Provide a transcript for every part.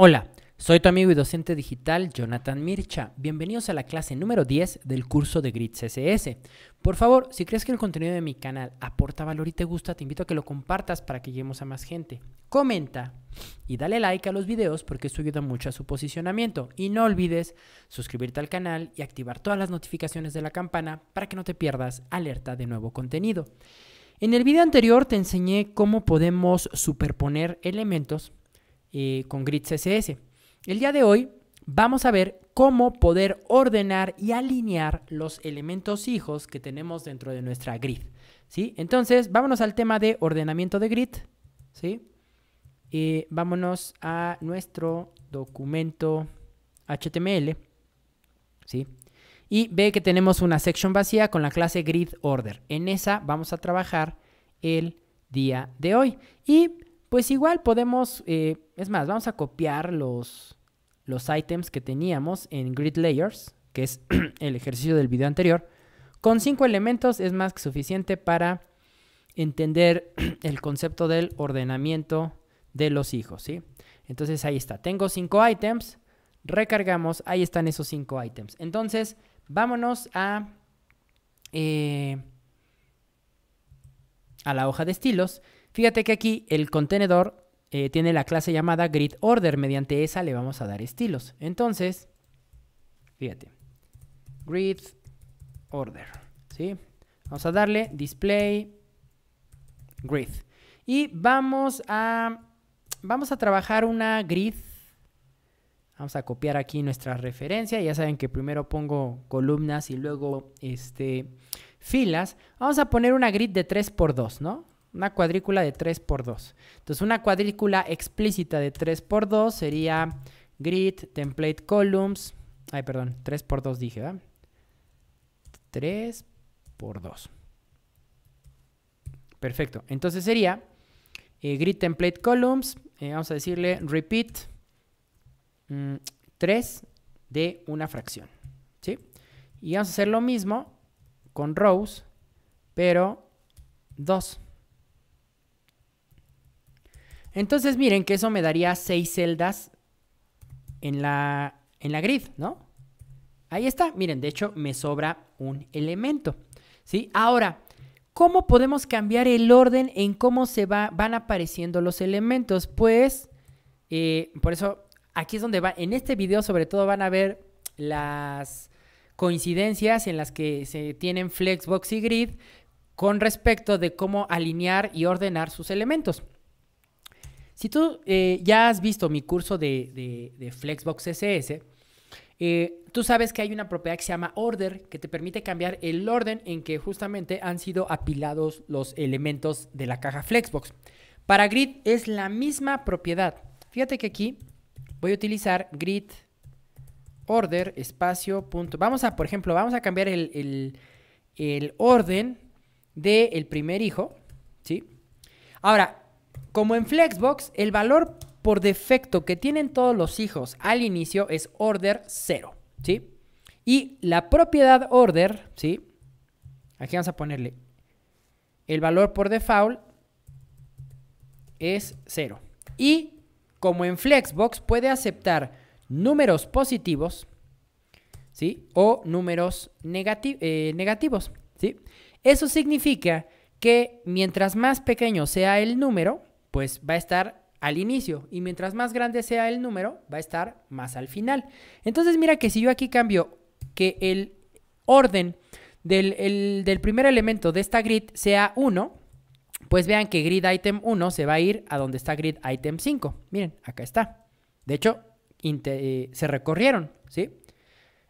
Hola, soy tu amigo y docente digital Jonathan Mircha. Bienvenidos a la clase número 10 del curso de Grid CSS. Por favor, si crees que el contenido de mi canal aporta valor y te gusta, te invito a que lo compartas para que lleguemos a más gente. Comenta y dale like a los videos porque esto ayuda mucho a su posicionamiento. Y no olvides suscribirte al canal y activar todas las notificaciones de la campana para que no te pierdas alerta de nuevo contenido. En el video anterior te enseñé cómo podemos superponer elementos con Grid CSS. El día de hoy vamos a ver cómo poder ordenar y alinear los elementos hijos que tenemos dentro de nuestra grid, ¿sí? Entonces, vámonos al tema de ordenamiento de grid, ¿sí? Vámonos a nuestro documento HTML, ¿sí? Y ve que tenemos una sección vacía con la clase grid order. En esa vamos a trabajar el día de hoy. Y pues igual podemos, es más, vamos a copiar los items que teníamos en Grid Layers, que es el ejercicio del video anterior. Con 5 elementos es más que suficiente para entender el concepto del ordenamiento de los hijos, ¿sí? Entonces ahí está, tengo 5 items, recargamos, ahí están esos 5 items. Entonces vámonos a la hoja de estilos. Fíjate que aquí el contenedor tiene la clase llamada Grid Order. Mediante esa le vamos a dar estilos. Entonces, fíjate, Grid Order, ¿sí? Vamos a darle Display Grid. Y vamos a trabajar una grid. Vamos a copiar aquí nuestra referencia. Ya saben que primero pongo columnas y luego filas. Vamos a poner una grid de 3×2, ¿no? Una cuadrícula de 3×2. Entonces, una cuadrícula explícita de 3×2 sería grid, template columns. Ay, perdón, 3×2 dije, ¿verdad? 3×2. Perfecto. Entonces sería grid, template columns. Vamos a decirle repeat 3 de una fracción, ¿sí? Y vamos a hacer lo mismo con rows, pero 2. Entonces miren que eso me daría 6 celdas en la grid, ¿no? Ahí está, miren, de hecho me sobra un elemento, ¿sí? Ahora, ¿cómo podemos cambiar el orden en cómo van apareciendo los elementos? Pues, por eso, aquí es donde en este video sobre todo van a ver las coincidencias en las que se tienen Flexbox y Grid con respecto de cómo alinear y ordenar sus elementos. Si tú ya has visto mi curso de Flexbox CSS, tú sabes que hay una propiedad que se llama order, que te permite cambiar el orden en que justamente han sido apilados los elementos de la caja Flexbox. Para Grid es la misma propiedad. Fíjate que aquí voy a utilizar grid order espacio punto. Por ejemplo, vamos a cambiar el orden del primer hijo, ¿sí? Ahora, como en Flexbox, el valor por defecto que tienen todos los hijos al inicio es order 0, ¿sí? Y la propiedad order, ¿sí? Aquí vamos a ponerle el valor por default es 0. Y como en Flexbox puede aceptar números positivos, ¿sí? O números negativos, ¿sí? Eso significa que mientras más pequeño sea el número, pues va a estar al inicio, y mientras más grande sea el número, va a estar más al final. Entonces mira que si yo aquí cambio que el orden del primer elemento de esta grid sea 1, pues vean que grid item 1 se va a ir a donde está grid item 5. Miren, acá está. De hecho, se recorrieron, ¿sí?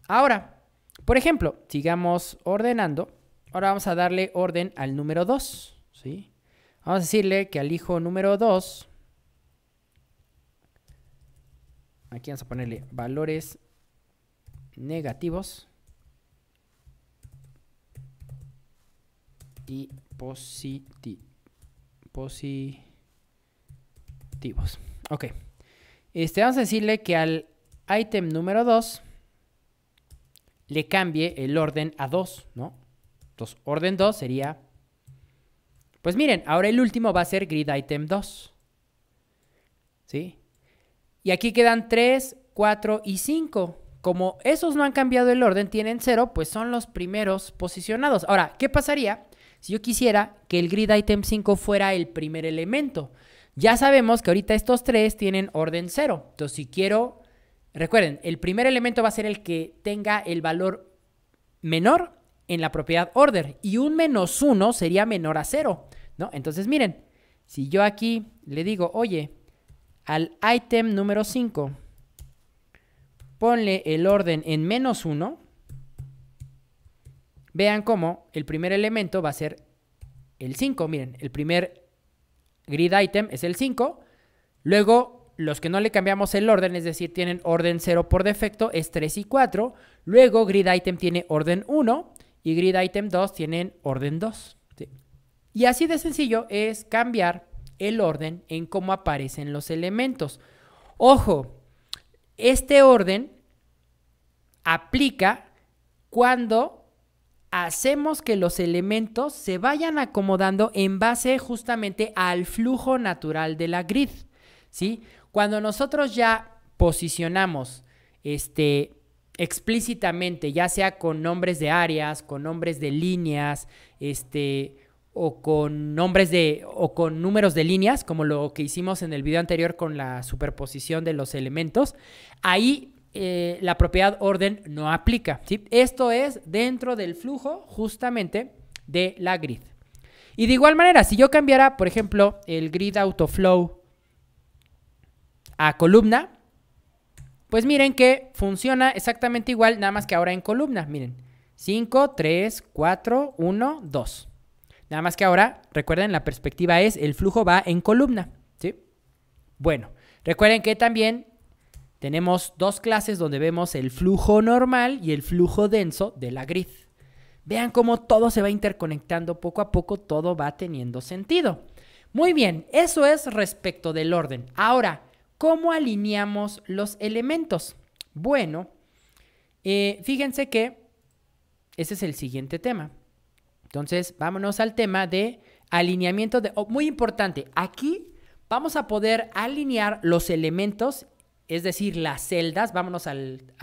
Ahora, por ejemplo, sigamos ordenando. Ahora vamos a darle orden al número 2, ¿sí? Vamos a decirle que al hijo número 2, aquí vamos a ponerle valores negativos y positivos. Ok. Vamos a decirle que al ítem número 2 le cambie el orden a 2, ¿no? Entonces, orden 2 sería... Pues miren, ahora el último va a ser grid item 2, ¿sí? Y aquí quedan 3, 4 y 5. Como esos no han cambiado el orden, tienen 0, pues son los primeros posicionados. Ahora, ¿qué pasaría si yo quisiera que el grid item 5 fuera el primer elemento? Ya sabemos que ahorita estos 3 tienen orden 0. Entonces, si quiero, recuerden, el primer elemento va a ser el que tenga el valor menor en la propiedad order. Y un -1 sería menor a 0, ¿no? Entonces, miren, si yo aquí le digo, oye, al item número 5, ponle el orden en -1, vean cómo el primer elemento va a ser el 5. Miren, el primer grid item es el 5. Luego, los que no le cambiamos el orden, es decir, tienen orden 0 por defecto, es 3 y 4. Luego, grid item tiene orden 1 y grid item 2 tienen orden 2. ¿Sí? Y así de sencillo es cambiar el orden en cómo aparecen los elementos. Ojo, este orden aplica cuando hacemos que los elementos se vayan acomodando en base justamente al flujo natural de la grid, ¿sí? Cuando nosotros ya posicionamos explícitamente, ya sea con nombres de áreas, con nombres de líneas, o con números de líneas, como lo que hicimos en el video anterior con la superposición de los elementos, ahí la propiedad orden no aplica, ¿sí? Esto es dentro del flujo justamente de la grid. Y de igual manera, si yo cambiara, por ejemplo, el grid autoflow a columna, pues miren que funciona exactamente igual, nada más que ahora en columna. Miren, 5, 3, 4, 1, 2. Nada más que ahora, recuerden, la perspectiva es el flujo va en columna, ¿sí? Bueno, recuerden que también tenemos dos clases donde vemos el flujo normal y el flujo denso de la grid. Vean cómo todo se va interconectando poco a poco, todo va teniendo sentido. Muy bien, eso es respecto del orden. Ahora, ¿cómo alineamos los elementos? Bueno, fíjense que ese es el siguiente tema. Entonces, vámonos al tema de alineamiento de... muy importante, aquí vamos a poder alinear los elementos, es decir, las celdas. Vámonos a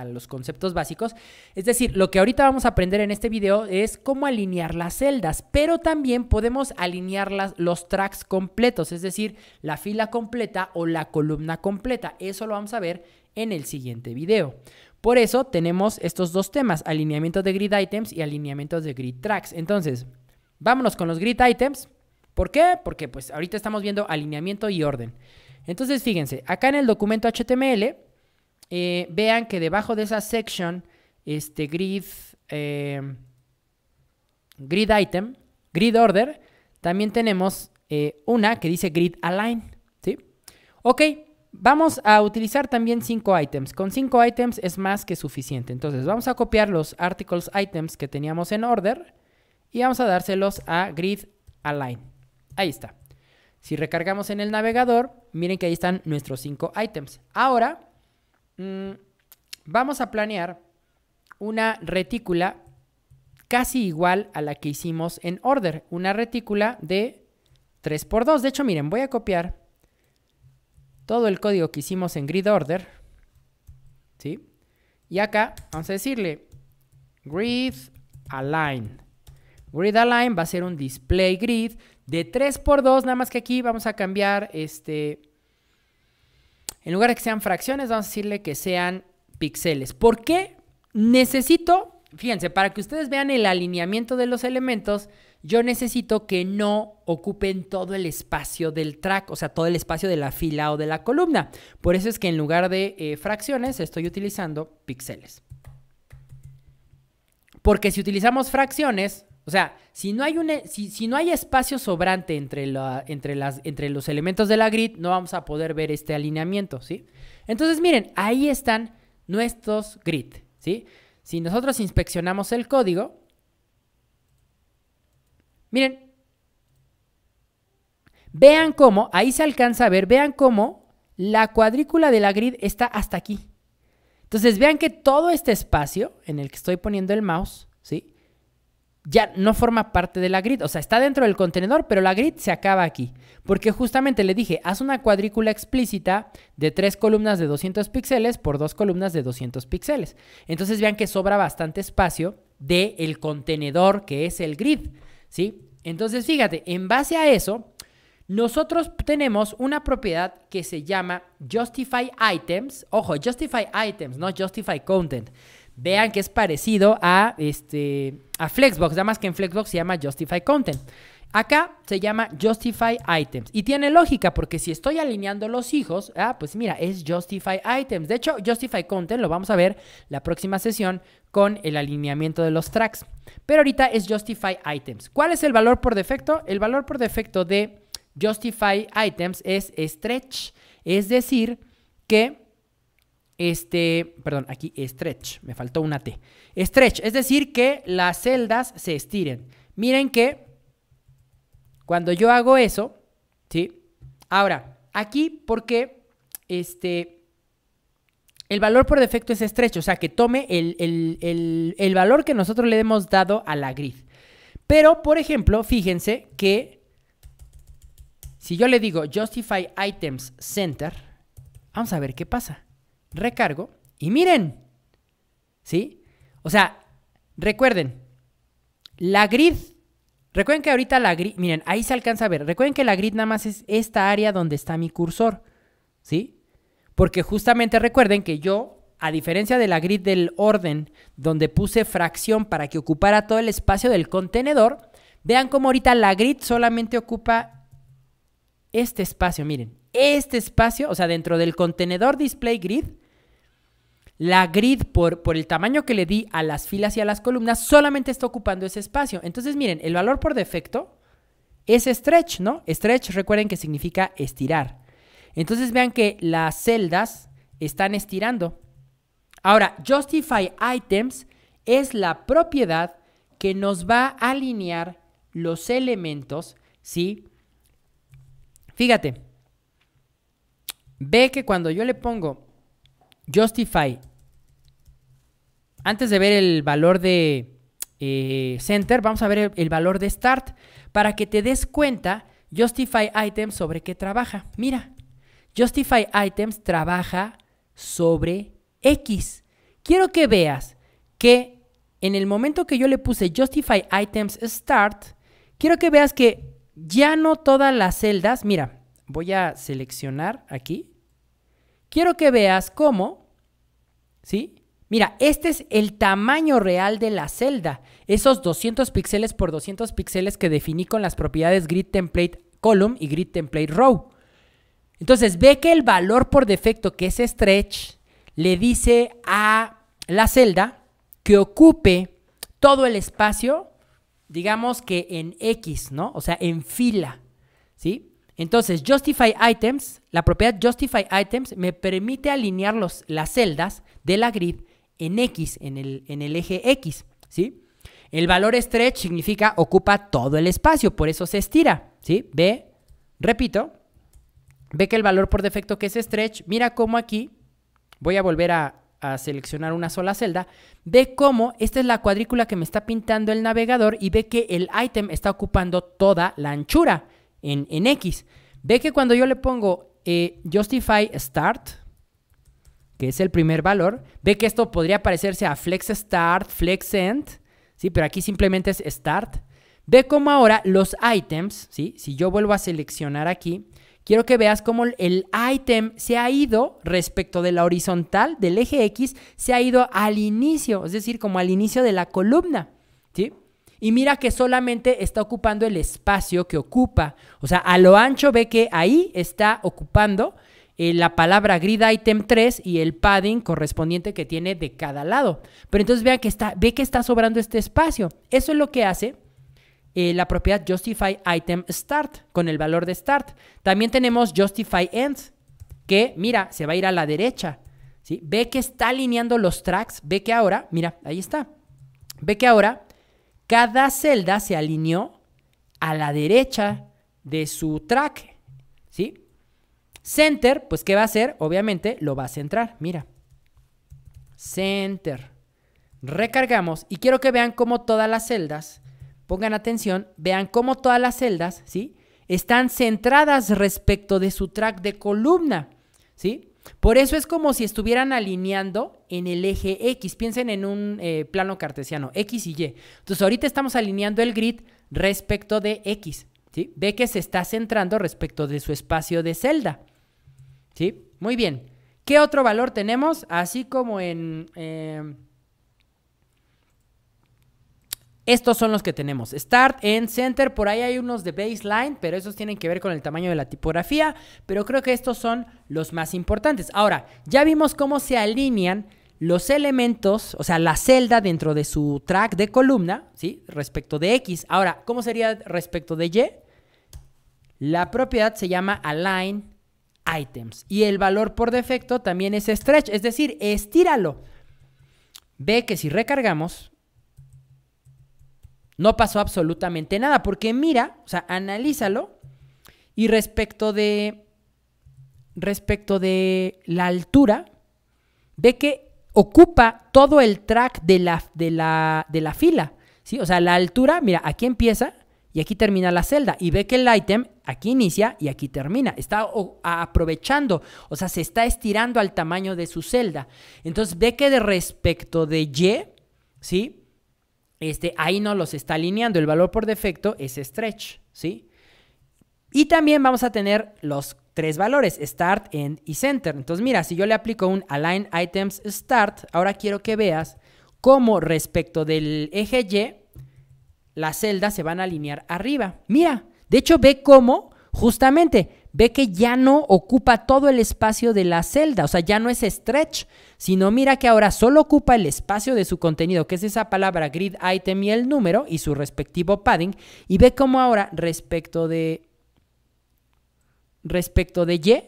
los conceptos básicos. Es decir, lo que ahorita vamos a aprender en este video es cómo alinear las celdas, pero también podemos alinear los tracks completos, es decir, la fila completa o la columna completa. Eso lo vamos a ver en el siguiente video. Por eso tenemos estos dos temas, alineamiento de grid items y alineamiento de grid tracks. Entonces, vámonos con los grid items. ¿Por qué? Porque pues ahorita estamos viendo alineamiento y orden. Entonces, fíjense, acá en el documento HTML, vean que debajo de esa section, grid item, grid order, también tenemos una que dice grid align, ¿sí? Ok. Vamos a utilizar también 5 items. Con 5 items es más que suficiente. Entonces vamos a copiar los articles items que teníamos en order y vamos a dárselos a grid align. Ahí está. Si recargamos en el navegador, miren que ahí están nuestros 5 items. Ahora vamos a planear una retícula casi igual a la que hicimos en order. Una retícula de 3×2. De hecho, miren, voy a copiar todo el código que hicimos en grid order, ¿sí? Y acá vamos a decirle grid align. Grid align va a ser un display grid de 3×2, nada más que aquí vamos a cambiar, en lugar de que sean fracciones, vamos a decirle que sean píxeles. ¿Por qué? Necesito, fíjense, para que ustedes vean el alineamiento de los elementos, yo necesito que no ocupen todo el espacio del track, o sea, todo el espacio de la fila o de la columna. Por eso es que en lugar de fracciones estoy utilizando píxeles. Porque si utilizamos fracciones, o sea, si no hay espacio sobrante entre los elementos de la grid, no vamos a poder ver este alineamiento, ¿sí? Entonces, miren, ahí están nuestros grid, ¿sí? Si nosotros inspeccionamos el código, miren, vean cómo, ahí se alcanza a ver, vean cómo la cuadrícula de la grid está hasta aquí. Entonces vean que todo este espacio en el que estoy poniendo el mouse, ¿sí? ya no forma parte de la grid. O sea, está dentro del contenedor, pero la grid se acaba aquí. Porque justamente le dije, haz una cuadrícula explícita de 3 columnas de 200 píxeles por 2 columnas de 200 píxeles. Entonces vean que sobra bastante espacio del contenedor que es el grid, ¿sí? Entonces fíjate, en base a eso, nosotros tenemos una propiedad que se llama Justify Items. Ojo, Justify Items, no Justify Content. Vean que es parecido a Flexbox, nada más que en Flexbox se llama Justify Content. Acá se llama Justify Items. Y tiene lógica, porque si estoy alineando los hijos, pues mira, es Justify Items. De hecho, Justify Content lo vamos a ver la próxima sesión con el alineamiento de los tracks. Pero ahorita es Justify Items. ¿Cuál es el valor por defecto? El valor por defecto de Justify Items es stretch. Es decir, que perdón, aquí stretch, me faltó una T. Stretch, es decir, que las celdas se estiren. Miren que cuando yo hago eso, ¿sí? Ahora, aquí, porque el valor por defecto es stretch, o sea, que tome el valor que nosotros le hemos dado a la grid. Pero, por ejemplo, fíjense que si yo le digo Justify Items Center, vamos a ver qué pasa. Recargo y miren, ¿sí? O sea, recuerden, la grid, recuerden que ahorita la grid, miren, ahí se alcanza a ver, recuerden que la grid nada más es esta área donde está mi cursor, ¿sí? Porque justamente recuerden que yo, a diferencia de la grid del orden, donde puse fracción para que ocupara todo el espacio del contenedor, vean cómo ahorita la grid solamente ocupa este espacio, miren, este espacio, o sea, dentro del contenedor display grid, la grid por el tamaño que le di a las filas y a las columnas solamente está ocupando ese espacio. Entonces, miren, el valor por defecto es stretch, ¿no? Stretch, recuerden que significa estirar. Entonces, vean que las celdas están estirando. Ahora, Justify Items es la propiedad que nos va a alinear los elementos, ¿sí? Fíjate, ve que cuando yo le pongo Justify, antes de ver el valor de Center, vamos a ver el valor de Start, para que te des cuenta Justify Items sobre qué trabaja. Mira, Justify Items trabaja sobre X. Quiero que veas que en el momento que yo le puse Justify Items Start, quiero que veas que ya no todas las celdas, mira, voy a seleccionar aquí. Quiero que veas cómo, ¿sí? Mira, este es el tamaño real de la celda. Esos 200 píxeles por 200 píxeles que definí con las propiedades Grid Template Column y Grid Template Row. Entonces, ve que el valor por defecto, que es stretch, le dice a la celda que ocupe todo el espacio, digamos que en X, ¿no? O sea, en fila, ¿sí? Entonces, Justify Items, la propiedad Justify Items me permite alinear las celdas de la grid en X, en el eje X, ¿sí? El valor stretch significa ocupa todo el espacio, por eso se estira, ¿sí? Ve, repito, ve que el valor por defecto que es stretch, mira cómo aquí, voy a volver a seleccionar una sola celda, ve cómo esta es la cuadrícula que me está pintando el navegador y ve que el item está ocupando toda la anchura en X. Ve que cuando yo le pongo Justify Start, que es el primer valor, ve que esto podría parecerse a Flex Start, Flex End, ¿sí? Pero aquí simplemente es Start. Ve cómo ahora los items, ¿sí? Si yo vuelvo a seleccionar aquí, quiero que veas cómo el item se ha ido respecto de la horizontal del eje X, se ha ido al inicio, es decir, como al inicio de la columna, ¿sí? Y mira que solamente está ocupando el espacio que ocupa. O sea, a lo ancho ve que ahí está ocupando la palabra grid item 3 y el padding correspondiente que tiene de cada lado. Pero entonces vean que ve que está sobrando este espacio. Eso es lo que hace la propiedad Justify Item Start con el valor de Start. También tenemos Justify End, que mira, se va a ir a la derecha, ¿sí? Ve que está alineando los tracks. Ve que ahora, mira, ahí está. Ve que ahora cada celda se alineó a la derecha de su track, ¿sí? Center, pues, ¿qué va a hacer? Obviamente lo va a centrar, mira. Center. Recargamos y quiero que vean cómo todas las celdas pongan atención, vean cómo todas las celdas, ¿sí?, están centradas respecto de su track de columna, ¿sí? Por eso es como si estuvieran alineando en el eje X. Piensen en un plano cartesiano, X y Y. Entonces, ahorita estamos alineando el grid respecto de X, ¿sí? Ve que se está centrando respecto de su espacio de celda, ¿sí? Muy bien. ¿Qué otro valor tenemos? Así como en... estos son los que tenemos. Start, End, Center. Por ahí hay unos de baseline, pero esos tienen que ver con el tamaño de la tipografía. Pero creo que estos son los más importantes. Ahora, ya vimos cómo se alinean los elementos, o sea, la celda dentro de su track de columna, ¿sí?, respecto de X. Ahora, ¿cómo sería respecto de Y? La propiedad se llama Align Items. Y el valor por defecto también es Stretch, es decir, estíralo. Ve que si recargamos... no pasó absolutamente nada, porque mira, o sea, analízalo y respecto de la altura, ve que ocupa todo el track de la fila, ¿sí? O sea, la altura, mira, aquí empieza y aquí termina la celda, y ve que el ítem aquí inicia y aquí termina. Está aprovechando, o sea, se está estirando al tamaño de su celda. Entonces, ve que de respecto de Y, ¿sí?, ahí no los está alineando. El valor por defecto es stretch, ¿sí? Y también vamos a tener los tres valores, start, end y center. Entonces, mira, si yo le aplico un align items start, ahora quiero que veas cómo respecto del eje Y, las celdas se van a alinear arriba. Mira, de hecho, ve cómo, justamente, ve que ya no ocupa todo el espacio de la celda, o sea, ya no es stretch, sino mira que ahora solo ocupa el espacio de su contenido, que es esa palabra grid item y el número y su respectivo padding, y ve cómo ahora respecto de Y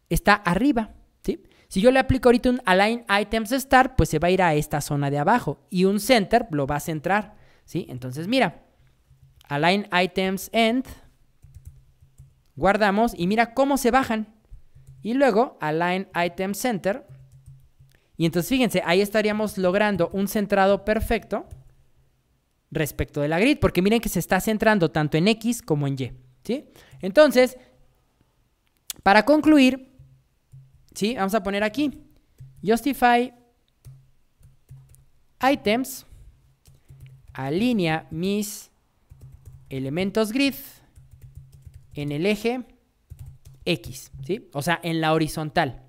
está arriba, ¿sí? Si yo le aplico ahorita un align items start, pues se va a ir a esta zona de abajo, y un center lo va a centrar, ¿sí? Entonces mira, align items end, guardamos y mira cómo se bajan. Y luego align item center. Y entonces fíjense, ahí estaríamos logrando un centrado perfecto respecto de la grid, porque miren que se está centrando tanto en X como en Y, ¿sí? Entonces, para concluir, ¿sí?, vamos a poner aquí justify items, alinea mis elementos grid en el eje X, ¿sí? O sea, en la horizontal.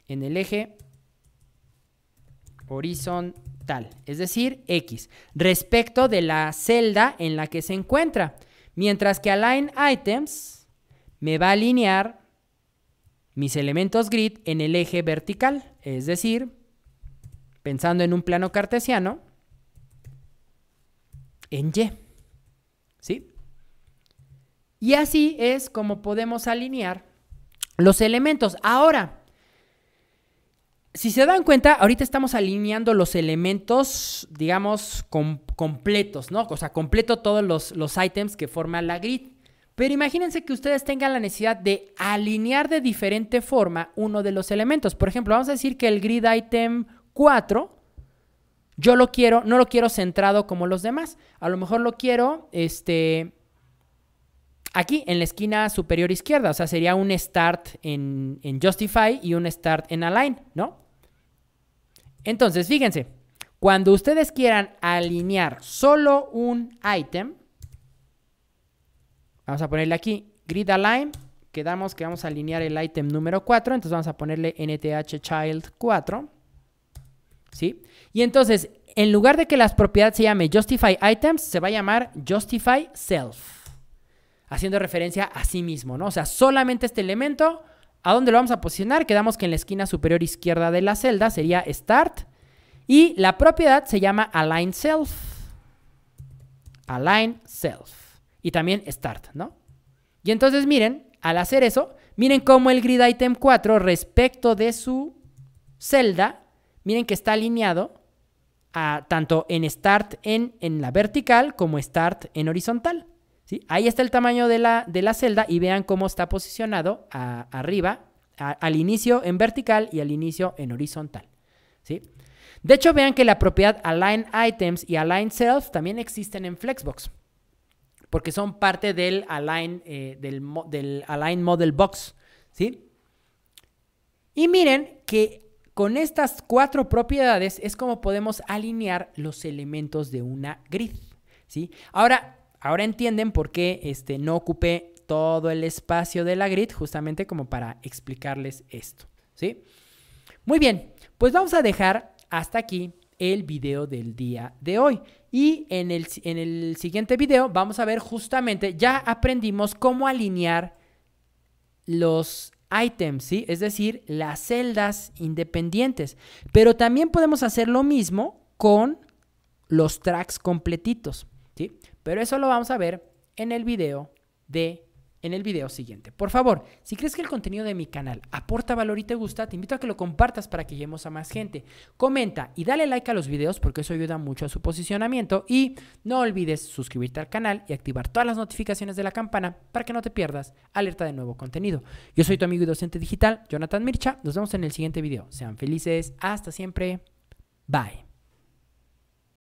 En el eje horizontal, es decir, X, respecto de la celda en la que se encuentra. Mientras que align items me va a alinear mis elementos grid en el eje vertical, es decir, pensando en un plano cartesiano, en Y, ¿sí? Y así es como podemos alinear los elementos. Ahora, si se dan cuenta, ahorita estamos alineando los elementos, digamos, completos, ¿no? O sea, completo todos los ítems que forman la grid. Pero imagínense que ustedes tengan la necesidad de alinear de diferente forma uno de los elementos. Por ejemplo, vamos a decir que el grid item 4, yo no lo quiero centrado como los demás. A lo mejor lo quiero, aquí en la esquina superior izquierda, o sea, sería un start en justify y un start en align, ¿no? Entonces, fíjense, cuando ustedes quieran alinear solo un ítem, vamos a ponerle aquí grid align, quedamos que vamos a alinear el ítem número 4, entonces vamos a ponerle nth child 4, ¿sí? Y entonces, en lugar de que la propiedad se llame justify items, se va a llamar justify self, haciendo referencia a sí mismo, ¿no? O sea, solamente este elemento, ¿a dónde lo vamos a posicionar? Quedamos que en la esquina superior izquierda de la celda sería start, y la propiedad se llama align self, y también start, ¿no? Y entonces miren, al hacer eso, miren cómo el grid item 4 respecto de su celda, miren que está alineado tanto en start en la vertical como start en horizontal, ¿sí? Ahí está el tamaño de la celda y vean cómo está posicionado arriba, al inicio en vertical y al inicio en horizontal, ¿sí? De hecho, vean que la propiedad Align Items y Align Self también existen en Flexbox, porque son parte del Align, del Align Model Box, ¿sí? Y miren que con estas 4 propiedades es como podemos alinear los elementos de una grid, ¿sí? Ahora entienden por qué no ocupé todo el espacio de la grid, justamente como para explicarles esto, ¿sí? Muy bien, pues vamos a dejar hasta aquí el video del día de hoy. Y en el siguiente video vamos a ver justamente, ya aprendimos cómo alinear los items, ¿sí? Es decir, las celdas independientes. Pero también podemos hacer lo mismo con los tracks completitos, ¿sí? Pero eso lo vamos a ver en el video siguiente. Por favor, si crees que el contenido de mi canal aporta valor y te gusta, te invito a que lo compartas para que lleguemos a más gente. Comenta y dale like a los videos porque eso ayuda mucho a su posicionamiento. Y no olvides suscribirte al canal y activar todas las notificaciones de la campana para que no te pierdas alerta de nuevo contenido. Yo soy tu amigo y docente digital, Jonathan Mircha. Nos vemos en el siguiente video. Sean felices. Hasta siempre. Bye.